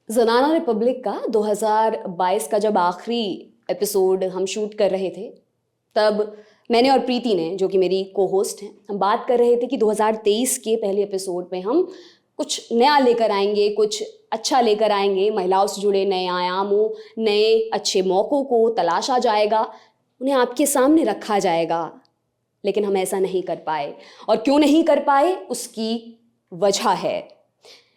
ज़नाना Republic का 2022 का जब आखिरी एपिसोड हम शूट कर रहे थे, तब मैंने और प्रीति ने, जो कि मेरी को होस्ट हैं, हम बात कर रहे थे कि 2023 के पहले एपिसोड में हम कुछ नया लेकर आएंगे, कुछ अच्छा लेकर आएंगे, महिलाओं से जुड़े नए आयामों, नए अच्छे मौक़ों को तलाशा जाएगा, उन्हें आपके सामने रखा जाएगा। लेकिन हम ऐसा नहीं कर पाए, और क्यों नहीं कर पाए उसकी वजह है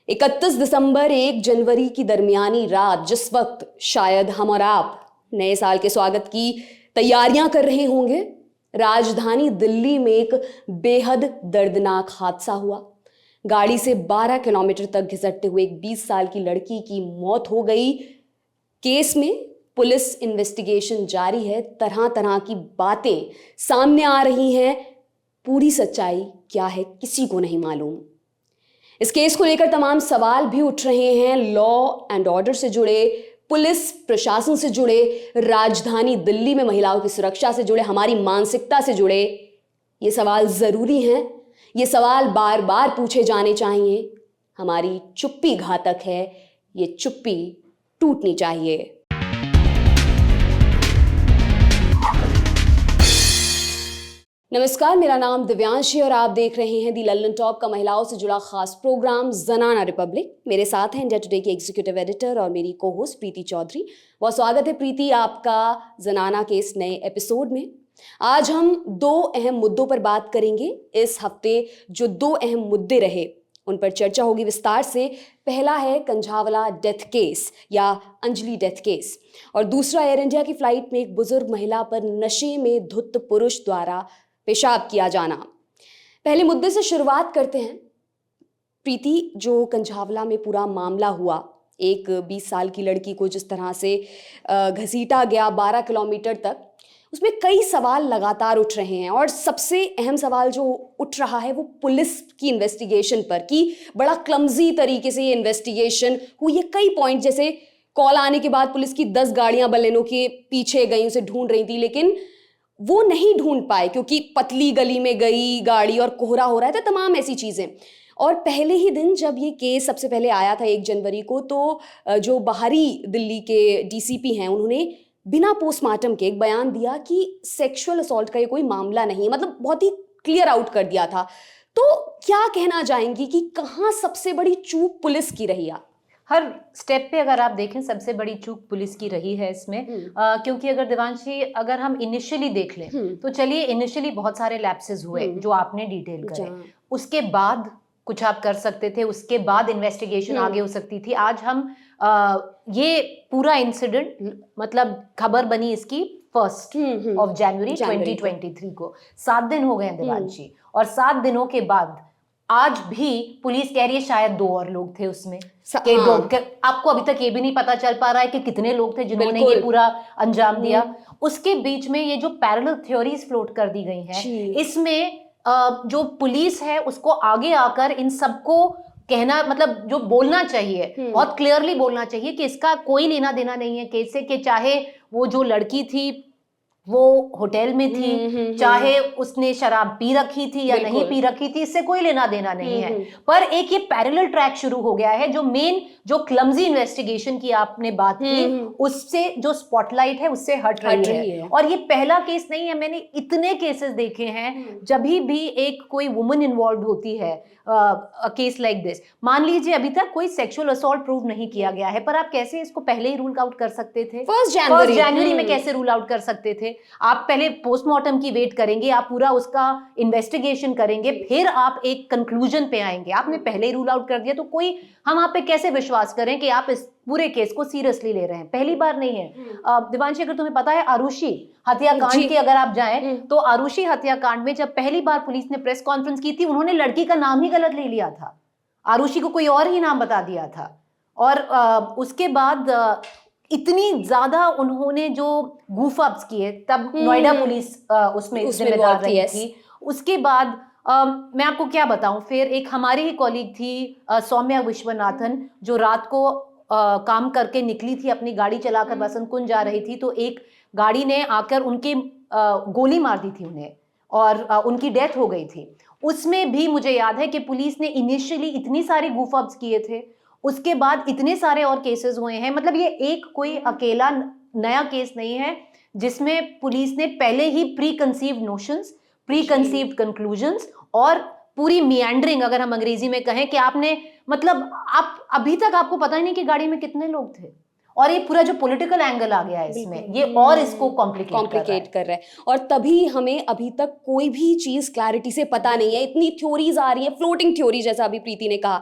31 दिसंबर 1 जनवरी की दरमियानी रात, जिस वक्त शायद हम और आप नए साल के स्वागत की तैयारियां कर रहे होंगे, राजधानी दिल्ली में एक बेहद दर्दनाक हादसा हुआ। गाड़ी से 12 किलोमीटर तक घिसटते हुए एक 20 साल की लड़की की मौत हो गई। केस में पुलिस इन्वेस्टिगेशन जारी है, तरह तरह की बातें सामने आ रही हैं। पूरी सच्चाई क्या है किसी को नहीं मालूम। इस केस को लेकर तमाम सवाल भी उठ रहे हैं, लॉ एंड ऑर्डर से जुड़े, पुलिस प्रशासन से जुड़े, राजधानी दिल्ली में महिलाओं की सुरक्षा से जुड़े, हमारी मानसिकता से जुड़े। ये सवाल ज़रूरी हैं, ये सवाल बार बार पूछे जाने चाहिए। हमारी चुप्पी घातक है, ये चुप्पी टूटनी चाहिए। नमस्कार, मेरा नाम दिव्यांश है और आप देख रहे हैं दी लल्लन टॉप का महिलाओं से जुड़ा खास प्रोग्राम ज़नाना रिपब्लिक। मेरे साथ हैं इंडिया टुडे के एग्जीक्यूटिव एडिटर और मेरी को होस्ट प्रीति चौधरी। बहुत स्वागत है प्रीति आपका ज़नाना के इस नए एपिसोड में। आज हम दो अहम मुद्दों पर बात करेंगे। इस हफ्ते जो दो अहम मुद्दे रहे उन पर चर्चा होगी विस्तार से। पहला है कंझावला डेथ केस या अंजलि डेथ केस, और दूसरा एयर इंडिया की फ्लाइट में एक बुजुर्ग महिला पर नशे में धुत पुरुष द्वारा पेशाब किया जाना। पहले मुद्दे से शुरुआत करते हैं। प्रीति, जो कंझावला में पूरा मामला हुआ, एक 20 साल की लड़की को जिस तरह से घसीटा गया 12 किलोमीटर तक, उसमें कई सवाल लगातार उठ रहे हैं, और सबसे अहम सवाल जो उठ रहा है वो पुलिस की इन्वेस्टिगेशन पर, कि बड़ा क्लमजी तरीके से ये इन्वेस्टिगेशन हुई है। कई पॉइंट, जैसे कॉल आने के बाद पुलिस की 10 गाड़ियां बलेनो के पीछे गई, उसे ढूंढ रही थी, लेकिन वो नहीं ढूंढ पाए क्योंकि पतली गली में गई गाड़ी और कोहरा हो रहा था, तमाम ऐसी चीज़ें। और पहले ही दिन जब ये केस सबसे पहले आया था 1 जनवरी को, तो जो बाहरी दिल्ली के डीसीपी हैं उन्होंने बिना पोस्टमार्टम के एक बयान दिया कि सेक्सुअल असॉल्ट का ये कोई मामला नहीं, मतलब बहुत ही क्लियर आउट कर दिया था। तो क्या कहना चाहेंगी कि कहाँ सबसे बड़ी चूक पुलिस की रही? हर स्टेप पे अगर आप देखें सबसे बड़ी चूक पुलिस की रही है इसमें, क्योंकि अगर दिवांशी, अगर हम इनिशियली देख लें तो चलिए, इनिशियली बहुत सारे लैप्सेस हुए जो आपने डिटेल करे, उसके बाद कुछ आप कर सकते थे, उसके बाद इन्वेस्टिगेशन आगे हो सकती थी। आज हम ये पूरा इंसिडेंट, मतलब खबर बनी इसकी 1 जनवरी 2023 को। 7 दिन हो गए हैं दिवांशी, और 7 दिनों के बाद आज भी पुलिस कह रही है शायद 2 और लोग थे उसमें। आपको अभी तक ये भी नहीं पता चल पा रहा है कि कितने लोग थे जिन्होंने ये पूरा अंजाम दिया। उसके बीच में ये जो पैरेलल थ्योरीज फ्लोट कर दी गई हैं, इसमें जो पुलिस है उसको आगे आकर इन सबको कहना, मतलब जो बोलना चाहिए, बहुत क्लियरली बोलना चाहिए कि इसका कोई लेना देना नहीं है केस से, कि चाहे वो जो लड़की थी वो होटल में थी, चाहे उसने शराब पी रखी थी या नहीं पी रखी थी, इससे कोई लेना देना नहीं है। पर एक ये पैरेलल ट्रैक शुरू हो गया है, जो मेन, जो क्लमजी इन्वेस्टिगेशन की आपने बात की, उससे जो स्पॉटलाइट है उससे हट रही है। और ये पहला केस नहीं है, मैंने इतने केसेस देखे हैं जब भी एक कोई वुमन इन्वॉल्व होती है केस लाइक दिस। मान लीजिए अभी तक कोई सेक्सुअल असॉल्ट प्रूव नहीं किया गया है, पर आप कैसे इसको पहले ही रूल आउट कर सकते थे? 1 जनवरी में कैसे रूल आउट कर सकते थे? आप पहले पोस्टमार्टम की वेट करेंगे, आप पूरा उसका इन्वेस्टिगेशन करेंगे, फिर आप एक कंक्लूजन पे आएंगे। आपने पहले ही रूल आउट कर दिया, तो कोई, हम आप पे कैसे विश्वास करें कि आप इस पूरे केस को सीरियसली ले रहे हैं? पहली बार नहीं है। दिवांशी, अगर तुम्हें पता है, आरुषि हत्याकांड की अगर आप जाएं तो आरुषि हत्याकांड में जब पहली बार पुलिस ने प्रेस कॉन्फ्रेंस की थी, उन्होंने लड़की का नाम ही गलत ले लिया था, आरुषि को कोई और ही नाम बता दिया था। और उसके बाद इतनी ज्यादा उन्होंने जो गूफ अप्स किए, तब नोएडा पुलिस उसमें जिम्मेदार रही थी। उसके बाद मैं आपको क्या बताऊं, फिर एक हमारी ही कॉलीग थी सौम्या विश्वनाथन, जो रात को काम करके निकली थी, अपनी गाड़ी चलाकर बसंत कुंज जा रही थी, तो एक गाड़ी ने आकर उनके गोली मार दी थी उन्हें, और उनकी डेथ हो गई थी। उसमें भी मुझे याद है कि पुलिस ने इनिशियली इतनी सारी गूफ अप्स किए थे, उसके बाद इतने सारे और केसेस हुए हैं। मतलब ये एक कोई अकेला नया केस नहीं है जिसमें पुलिस ने पहले ही preconceived notions, preconceived conclusions और पूरी मियांडरिंग, अगर हम अंग्रेजी में कहें कि आपने मतलब आप अभी तक आपको पता ही नहीं कि गाड़ी में कितने लोग थे, और ये पूरा जो पॉलिटिकल एंगल आ गया है इसमें, ये और इसको कॉम्प्लिकेट कर रहा है। और तभी हमें अभी तक कोई भी चीज क्लैरिटी से पता नहीं है, इतनी थ्योरीज आ रही है, फ्लोटिंग थ्योरी जैसा अभी प्रीति ने कहा।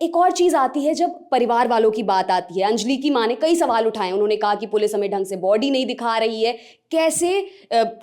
एक और चीज आती है जब परिवार वालों की बात आती है। अंजलि की माँ ने कई सवाल उठाए, उन्होंने कहा कि पुलिस हमें ढंग से बॉडी नहीं दिखा रही है, कैसे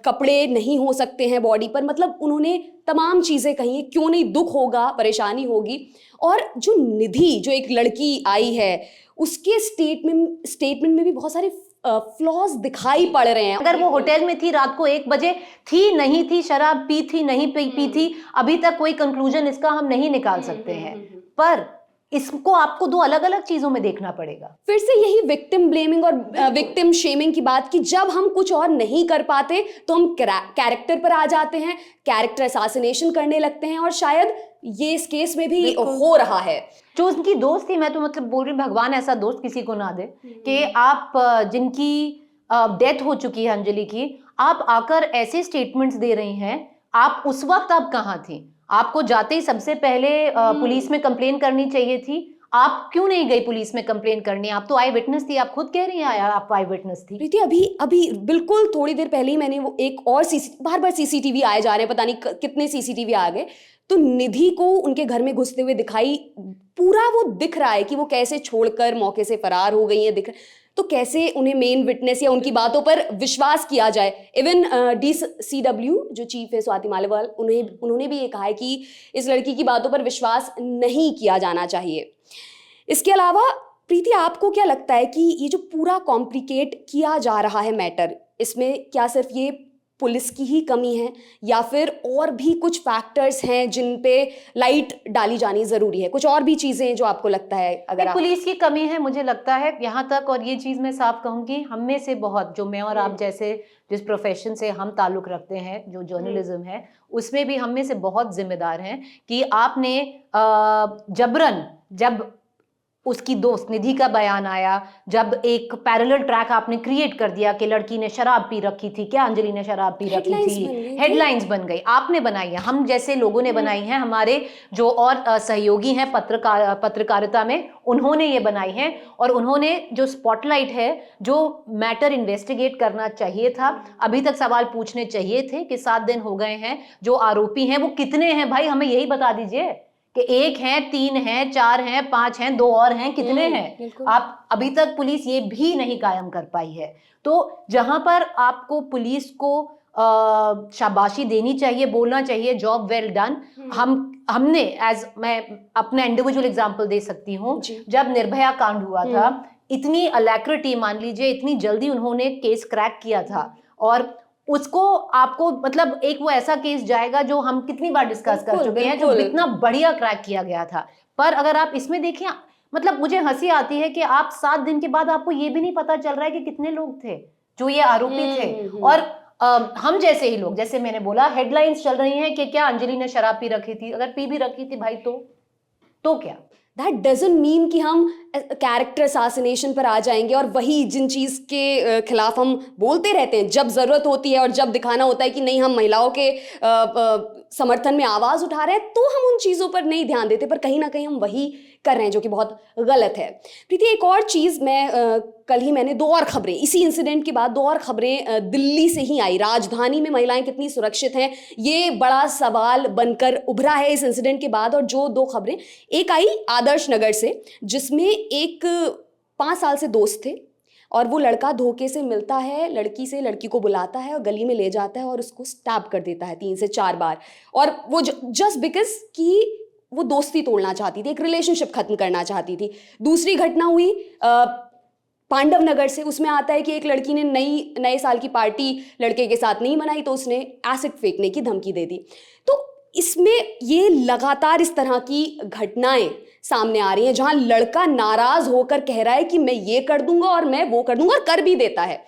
कपड़े नहीं हो सकते हैं बॉडी पर, मतलब उन्होंने तमाम चीजें कही है, क्यों नहीं दुख होगा, परेशानी होगी। और जो निधि, जो एक लड़की आई है, उसके स्टेटमेंट में भी बहुत सारे फ्लॉज दिखाई पड़ रहे हैं। अगर वो होटल में थी रात को 1 बजे, थी नहीं थी, शराब पी थी नहीं पी थी, अभी तक कोई कंक्लूजन इसका हम नहीं निकाल सकते हैं, पर इसको आपको 2 अलग अलग चीजों में देखना पड़ेगा। फिर से यही विक्टिम ब्लेमिंग और विक्टिम शेमिंग की बात, कि जब हम कुछ और नहीं कर पाते तो हम कैरेक्टर पर आ जाते हैं, कैरेक्टर असैसिनेशन करने लगते हैं, और शायद ये इस केस में भी हो रहा है। जो उनकी दोस्त थी, मैं तो मतलब बोल रही, भगवान ऐसा दोस्त किसी को ना दे कि आप जिनकी डेथ हो चुकी है अंजलि की, आप आकर ऐसे स्टेटमेंट्स दे रही हैं। आप उस वक्त आप कहाँ थी? आपको जाते ही सबसे पहले पुलिस में कंप्लेन करनी चाहिए थी। आप क्यों नहीं गई पुलिस में कंप्लेन करने? आप तो आई विटनेस थी, आप खुद कह रही हैं आप आई विटनेस थी। प्रीति, अभी बिल्कुल थोड़ी देर पहले ही मैंने वो एक और बार बार सीसीटीवी आए जा रहे हैं, पता नहीं कितने सीसीटीवी आ गए, तो निधि को उनके घर में घुसते हुए दिखाई, पूरा वो दिख रहा है कि वो कैसे छोड़कर मौके से फरार हो गई है, दिख रहा। तो कैसे उन्हें मेन विटनेस या उनकी बातों पर विश्वास किया जाए? इवन DCW जो चीफ है स्वाति मालिवाल, उन्होंने भी ये कहा है कि इस लड़की की बातों पर विश्वास नहीं किया जाना चाहिए। इसके अलावा प्रीति, आपको क्या लगता है कि ये जो पूरा कॉम्प्लिकेट किया जा रहा है मैटर, इसमें क्या सिर्फ ये पुलिस की ही कमी है, या फिर और भी कुछ फैक्टर्स हैं जिन पे लाइट डाली जानी जरूरी है? कुछ और भी चीजें जो आपको लगता है? अगर पुलिस की कमी है, मुझे लगता है यहाँ तक, और ये चीज मैं साफ कहूंगी, हम में से बहुत, जो मैं और आप जैसे जिस प्रोफेशन से हम ताल्लुक रखते हैं, जो जर्नलिज्म है, उसमें भी हम में से बहुत जिम्मेदार हैं कि आपने जबरन, जब उसकी दोस्त निधि का बयान आया, जब एक पैरेलल ट्रैक आपने क्रिएट कर दिया कि लड़की ने शराब पी रखी थी, क्या अंजलि ने शराब पी रखी थी, हेडलाइंस बन गई, आपने बनाई है, हम जैसे लोगों ने बनाई है, हमारे जो और सहयोगी हैं पत्रकारिता में, उन्होंने ये बनाई है, और उन्होंने जो स्पॉटलाइट है, जो मैटर इन्वेस्टिगेट करना चाहिए था, अभी तक सवाल पूछने चाहिए थे कि 7 दिन हो गए हैं, जो आरोपी हैं वो कितने हैं भाई, हमें यही बता दीजिए कि 1 है, 3 है, 4 हैं, 5 हैं, 2 और हैं, कितने हैं? आप अभी तक पुलिस ये भी नहीं कायम कर पाई है। तो जहां पर आपको पुलिस को शाबाशी देनी चाहिए, बोलना चाहिए जॉब वेल डन। हमने मैं अपना इंडिविजुअल एग्जांपल दे सकती हूँ, जब निर्भया कांड हुआ था, इतनी अलैक्रिटी, मान लीजिए इतनी जल्दी उन्होंने केस क्रैक किया था, और उसको आपको मतलब एक वो ऐसा केस जाएगा जो हम कितनी बार डिस्कस कर चुके हैं, जो इतना बढ़िया क्रैक किया गया था। पर अगर आप इसमें देखें, मतलब मुझे हंसी आती है कि आप 7 दिन के बाद आपको ये भी नहीं पता चल रहा है कि कितने लोग थे जो ये आरोपी थे। और हम जैसे ही लोग, जैसे मैंने बोला, हेडलाइंस चल रही हैं कि क्या अंजलि ने शराब पी रखी थी। अगर पी भी रखी थी भाई तो क्या? दैट डजंट मीन कि हम कैरेक्टर असैसिनेशन पर आ जाएंगे और वही जिन चीज़ के खिलाफ हम बोलते रहते हैं, जब ज़रूरत होती है और जब दिखाना होता है कि नहीं हम महिलाओं के समर्थन में आवाज़ उठा रहे हैं, तो हम उन चीज़ों पर नहीं ध्यान देते, पर कहीं ना कहीं हम वही कर रहे हैं जो कि बहुत गलत है। प्रीति, एक और चीज़, कल ही मैंने 2 और खबरें, इसी इंसिडेंट के बाद 2 और खबरें दिल्ली से ही आई। राजधानी में महिलाएं कितनी सुरक्षित हैं, ये बड़ा सवाल बनकर उभरा है इस इंसिडेंट के बाद। और जो 2 खबरें, एक आई आदर्श नगर से, जिसमें एक 5 साल से दोस्त थे, और वो लड़का धोखे से मिलता है लड़की से, लड़की को बुलाता है और गली में ले जाता है और उसको स्टैब कर देता है 3 से 4 बार, और वो जस्ट बिकॉज कि वो दोस्ती तोड़ना चाहती थी, एक रिलेशनशिप खत्म करना चाहती थी। दूसरी घटना हुई पांडव नगर से, उसमें आता है कि एक लड़की ने नए साल की पार्टी लड़के के साथ नहीं मनाई, तो उसने एसिड फेंकने की धमकी दे दी। तो इसमें ये लगातार इस तरह की घटनाएं सामने आ रही हैं, जहां लड़का नाराज होकर कह रहा है कि मैं ये कर दूंगा और मैं वो कर दूंगा, और कर भी देता है।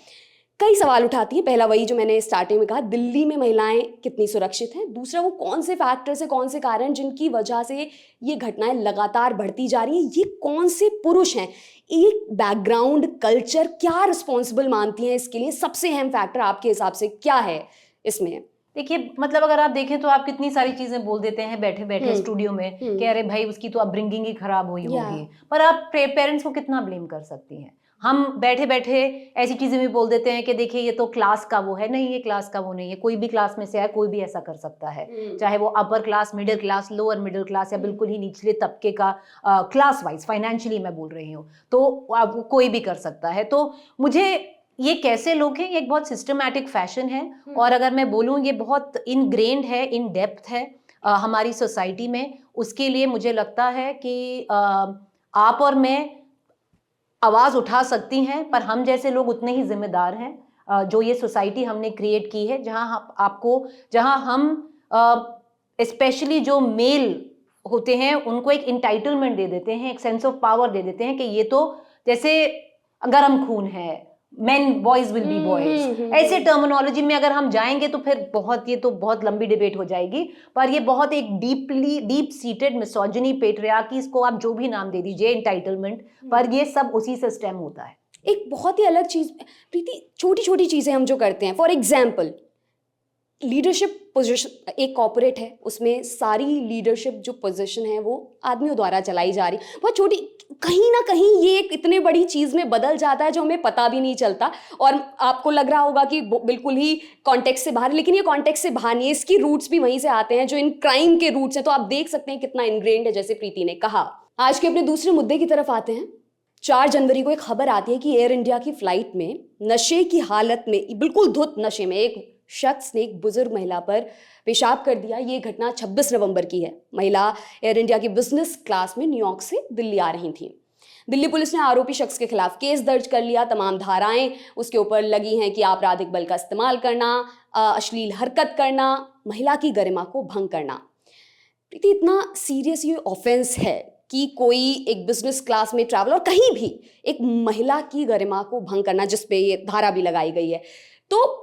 कई सवाल उठाती है। पहला वही जो मैंने स्टार्टिंग में कहा, दिल्ली में महिलाएं कितनी सुरक्षित हैं। दूसरा, वो कौन से फैक्टर्स है, कौन से कारण जिनकी वजह से ये घटनाएं लगातार बढ़ती जा रही हैं। ये कौन से पुरुष हैं, एक बैकग्राउंड, कल्चर क्या रिस्पॉन्सिबल मानती हैं इसके लिए। सबसे अहम फैक्टर आपके हिसाब से क्या है इसमें? देखिए, मतलब अगर आप देखें तो आप कितनी सारी चीजें बोल देते हैं बैठे बैठे स्टूडियो में कि अरे भाई उसकी तो अपब्रिंगिंग ही खराब हुई होगी, पर आप पेरेंट्स को कितना ब्लेम कर सकती हैं। हम बैठे बैठे ऐसी चीजें भी बोल देते हैं कि देखिए ये तो क्लास का वो है। नहीं, ये क्लास का वो नहीं है। कोई भी क्लास में से है, कोई भी ऐसा कर सकता है, चाहे वो upper class, middle class, lower middle class या बिल्कुल ही निचले तबके का, क्लास वाइज फाइनेंशियली मैं बोल रही हूँ, तो आप कोई भी कर सकता है। तो मुझे ये कैसे लोग हैं, ये एक बहुत सिस्टमैटिक फैशन है, और अगर मैं बोलूँ ये बहुत इनग्रेन्ड है, इन डेप्थ है हमारी सोसाइटी में। उसके लिए मुझे लगता है कि आप और मैं आवाज उठा सकती हैं, पर हम जैसे लोग उतने ही जिम्मेदार हैं। जो ये सोसाइटी हमने क्रिएट की है, जहां हम स्पेशली जो मेल होते हैं उनको एक इंटाइटलमेंट दे देते हैं, एक सेंस ऑफ पावर दे देते हैं कि ये तो जैसे गर्म खून है, main boys will be boys, ऐसे टर्मिनोलॉजी में अगर हम जाएंगे तो फिर ये तो बहुत लंबी डिबेट हो जाएगी। पर ये बहुत एक डीप सीटेड मिसोजिनी, पेट्रियार्की, इसको आप जो भी नाम दे दीजिए, एंटाइटलमेंट, पर ये सब उसी से स्टेम होता है। एक बहुत ही अलग चीज प्रीति, छोटी छोटी चीजें हम जो करते हैं, फॉर एग्जाम्पल लीडरशिप पोजीशन एक कॉर्पोरेट है, उसमें सारी लीडरशिप जो पोजीशन है वो आदमियों द्वारा चलाई जा रही, बहुत छोटी, कहीं ना कहीं ये एक इतने बड़ी चीज में बदल जाता है जो हमें पता भी नहीं चलता। और आपको लग रहा होगा कि बिल्कुल ही कॉन्टेक्स्ट से बाहर, लेकिन ये कॉन्टेक्स्ट से बाहर नहीं है, इसकी रूट्स भी वहीं से आते हैं जो इन क्राइम के रूट्स हैं। तो आप देख सकते हैं कितना इनग्रेन्ड है, जैसे प्रीति ने कहा। आज के अपने दूसरे मुद्दे की तरफ आते हैं। 4 जनवरी को एक खबर आती है कि एयर इंडिया की फ्लाइट में नशे की हालत में, बिल्कुल धुत नशे में, एक शख्स ने एक बुजुर्ग महिला पर पेशाब कर दिया। ये घटना 26 नवंबर की है। महिला एयर इंडिया की बिजनेस क्लास में न्यूयॉर्क से दिल्ली आ रही थी। दिल्ली पुलिस ने आरोपी शख्स के खिलाफ केस दर्ज कर लिया। तमाम धाराएं उसके ऊपर लगी हैं कि आपराधिक बल का इस्तेमाल करना, अश्लील हरकत करना, महिला की गरिमा को भंग करना। इतना सीरियस ये ऑफेंस है कि कोई एक बिजनेस क्लास में ट्रैवल और कहीं भी एक महिला की गरिमा को भंग करना, जिस पे ये धारा भी लगाई गई है। तो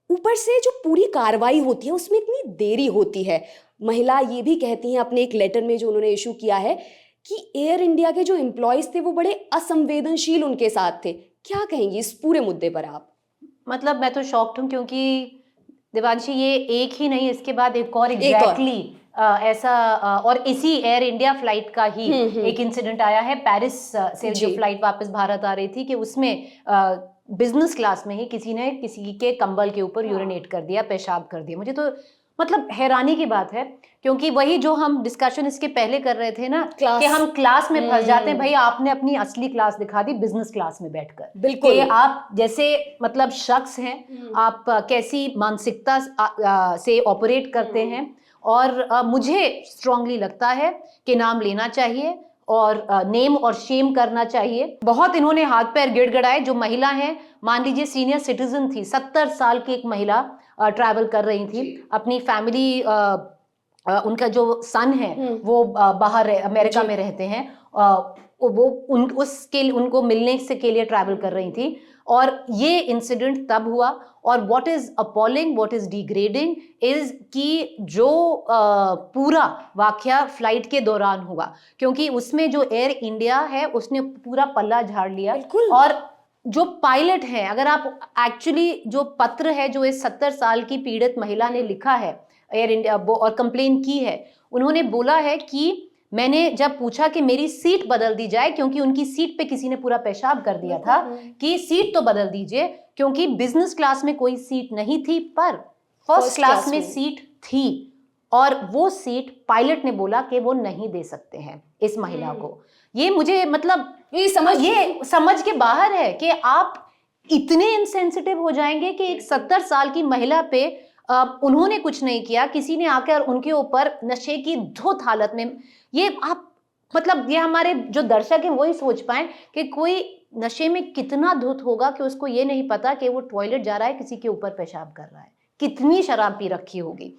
ऊपर से जो पूरी कार्रवाई होती है उसमें इतनी देरी होती है। महिला ये भी कहती हैं अपने एक लेटर में जो उन्होंने इशू किया है कि एयर इंडिया के जो एम्प्लॉयज थे वो बड़े असंवेदनशील उनके साथ थे। क्या कहेंगी इस पूरे मुद्दे पर आप? मतलब मैं तो शॉक्ड हूँ, क्योंकि देवांशी ये एक ही नहीं, इसके बाद एक और एग्जैक्टली ऐसा और इसी एयर इंडिया फ्लाइट का ही एक इंसिडेंट आया है पेरिस से, जो फ्लाइट वापस भारत आ रही थी, कि उसमें बिजनेस क्लास में ही किसी ने किसी के कंबल के ऊपर यूरिनेट कर दिया, पेशाब कर दिया। मुझे तो मतलब हैरानी की बात है, क्योंकि वही जो हम डिस्कशन इसके पहले कर रहे थे ना, कि हम क्लास में फंस जाते हैं। भाई आपने अपनी असली क्लास दिखा दी बिजनेस क्लास में बैठकर। बिल्कुल, कि आप जैसे मतलब शख्स हैं, आप कैसी मानसिकता से ऑपरेट करते हैं। और मुझे स्ट्रांगली लगता है कि नाम लेना चाहिए और नेम और शेम करना चाहिए। बहुत इन्होंने हाथ पैर गिड़गिड़ाए। जो महिला है, मान लीजिए सीनियर सिटीजन थी, 70 साल की एक महिला ट्रैवल कर रही थी अपनी फैमिली, उनका जो सन है वो बाहर अमेरिका में रहते हैं, वो उनको मिलने के लिए ट्रैवल कर रही थी। और ये इंसिडेंट तब हुआ। और what is appalling, what is degrading is कि जो पूरा वाकया फ्लाइट के दौरान हुआ, क्योंकि उसमें जो एयर इंडिया है उसने पूरा पल्ला झाड़ लिया। और जो पायलट है, अगर आप एक्चुअली जो पत्र है जो इस 70 साल की पीड़ित महिला ने लिखा है एयर इंडिया और कंप्लेन की है, उन्होंने बोला है कि मैंने जब पूछा कि मेरी सीट बदल दी जाए, क्योंकि उनकी सीट पे किसी ने पूरा पेशाब कर दिया था, कि सीट तो बदल दीजिए, क्योंकि बिजनेस क्लास में कोई सीट नहीं थी पर फर्स्ट क्लास में सीट थी। और वो सीट पायलट ने बोला कि वो नहीं दे सकते हैं इस महिला को। ये मुझे मतलब ये समझ के बाहर है कि आप इतने इनसेंसिटिव हो जाएंगे कि एक 70 साल की महिला पे उन्होंने कुछ नहीं किया, किसी ने आकर उनके ऊपर नशे की धुत हालत में, ये आप मतलब ये हमारे जो दर्शक हैं वही सोच पाए कि कोई नशे में कितना धुत होगा कि उसको ये नहीं पता कि वो टॉयलेट जा रहा है, किसी के ऊपर पेशाब कर रहा है, कितनी शराब पी रखी होगी।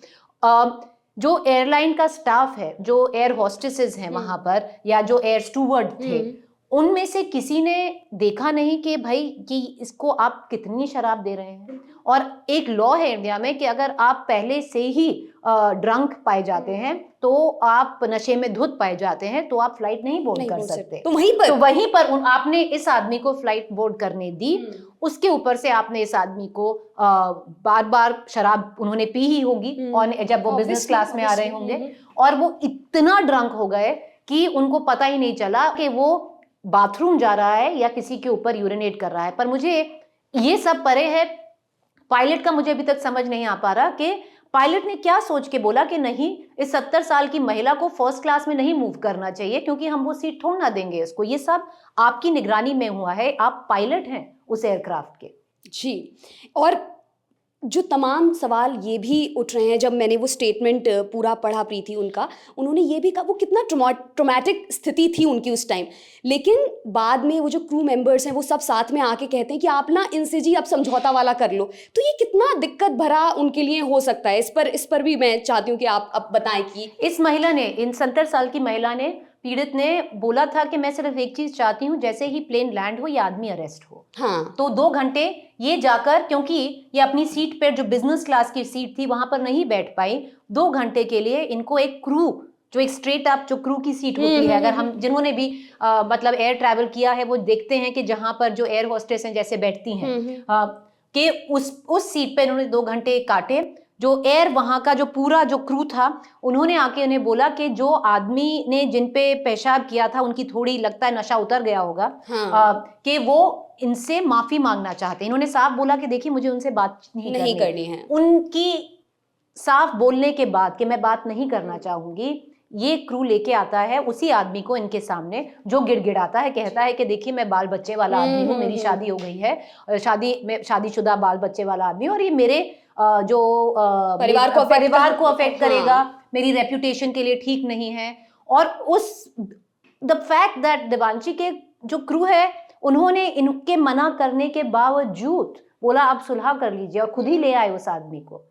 जो एयरलाइन का स्टाफ है, जो एयर होस्टेसेस हैं वहां पर, या जो एयर स्टूवर्ड थे, उनमें से किसी ने देखा नहीं कि भाई कि इसको आप कितनी शराब दे रहे हैं। और एक लॉ है इंडिया में कि अगर आप पहले से ही ड्रंक पाए जाते हैं, तो आप नशे में धुत पाए जाते हैं, तो आप फ्लाइट नहीं बोर्ड कर सकते। तो वहीं पर आपने इस आदमी को फ्लाइट बोर्ड करने दी, उसके ऊपर से आपने इस आदमी को बार बार शराब उन्होंने पी ही होगी और जब वो बिजनेस क्लास में आ रहे होंगे, और वो इतना ड्रंक हो गए कि उनको पता ही नहीं चला कि वो बाथरूम जा रहा है या किसी के ऊपर यूरिनेट कर रहा है। पर मुझे ये सब परे है, पायलट का मुझे अभी तक समझ नहीं आ पा रहा कि पायलट ने क्या सोच के बोला कि नहीं, इस 70 साल की महिला को फर्स्ट क्लास में नहीं मूव करना चाहिए क्योंकि हम वो सीट थोड़ ना देंगे इसको। ये सब आपकी निगरानी में हुआ है, आप पायलट हैं उस एयरक्राफ्ट के। जी, और जो तमाम सवाल ये भी उठ रहे हैं, जब मैंने वो स्टेटमेंट पूरा पढ़ा प्रीति उनका, उन्होंने ये भी कहा वो कितना ट्रॉमेटिक स्थिति थी उनकी उस टाइम, लेकिन बाद में वो जो क्रू मेंबर्स हैं वो सब साथ में आके कहते हैं कि आप ना इनसे जी अब समझौता वाला कर लो। तो ये कितना दिक्कत भरा उनके लिए हो सकता है, इस पर भी मैं चाहती हूँ कि आप अब बताएं कि इस महिला ने, इन 70 साल की महिला ने, पीड़ित ने बोला था कि मैं सिर्फ एक चीज चाहती हूँ, जैसे ही प्लेन लैंड हो ये आदमी अरेस्ट हो। हाँ, तो 2 घंटे ये जाकर, क्योंकि ये अपनी सीट पर जो बिजनेस क्लास की सीट थी वहां पर नहीं बैठ पाई, 2 घंटे के लिए इनको एक क्रू, जो एक स्ट्रेट अप जो क्रू की सीट होती है, अगर हम जिन्होंने भी मतलब एयर ट्रैवल किया है वो देखते हैं कि जहां पर जो एयर होस्टेस हैं जैसे बैठती हैं, कि उस सीट पे इन्होंने 2 घंटे काटे। जो एयर वहां का जो पूरा जो क्रू था, उन्होंने आके उन्हें बोला कि जो आदमी ने जिन पे पेशाब किया था उनकी थोड़ी लगता है नशा उतर गया होगा, कि वो इनसे माफी मांगना चाहते हैं। इन्होंने साफ बोला कि देखिए मुझे उनसे बात नहीं करनी है। उनकी साफ बोलने के बाद कि मैं बात नहीं करना चाहूंगी, ये क्रू लेके आता है उसी आदमी को इनके सामने, जो गिड़गिड़ाता है, कहता है कि देखिए मैं बाल बच्चे वाला आदमी हूँ, मेरी शादी हो गई है, शादीशुदा बाल बच्चे वाला आदमी, और ये मेरे जो परिवार को अफेक्ट करेगा, मेरी रेप्यूटेशन के लिए ठीक नहीं है। और द फैक्ट दैट देवांशी के जो क्रू है उन्होंने इनके मना करने के बावजूद बोला आप सुलह कर लीजिए, और खुद ही ले आए उस आदमी को।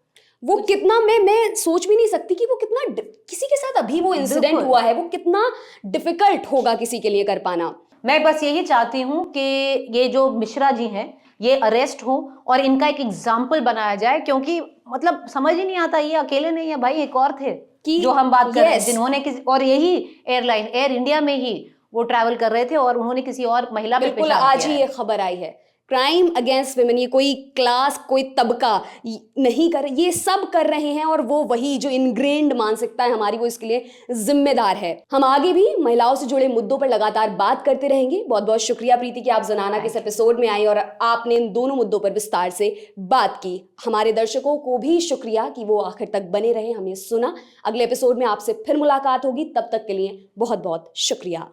वो कितना, मैं सोच भी नहीं सकती कि वो कितना, किसी के साथ अभी वो इंसिडेंट हुआ है, वो कितना डिफिकल्ट होगा किसी के लिए कर पाना। मैं बस यही चाहती हूँ कि ये जो मिश्रा जी हैं ये अरेस्ट हो और इनका एक एग्जाम्पल बनाया जाए, क्योंकि मतलब समझ ही नहीं आता, ये अकेले नहीं है भाई, एक और थे जो हम बात कर रहे हैं जिन्होंने किसी और यही एयरलाइन एयर इंडिया में ही वो ट्रैवल कर रहे थे और उन्होंने किसी और महिला पे पेशाब किया। आज ही ये खबर आई है, क्राइम अगेंस्ट विमेन, ये कोई क्लास कोई तबका नहीं कर, ये सब कर रहे हैं, और वो वही जो इनग्रेन्ड मानसिकता है हमारी, वो इसके लिए जिम्मेदार है। हम आगे भी महिलाओं से जुड़े मुद्दों पर लगातार बात करते रहेंगे। बहुत बहुत शुक्रिया प्रीति कि आप जनाना के इस एपिसोड में आई और आपने इन दोनों मुद्दों पर विस्तार से बात की। हमारे दर्शकों को भी शुक्रिया कि वो आखिर तक बने रहे, हमें सुना। अगले एपिसोड में आपसे फिर मुलाकात होगी, तब तक के लिए बहुत बहुत शुक्रिया।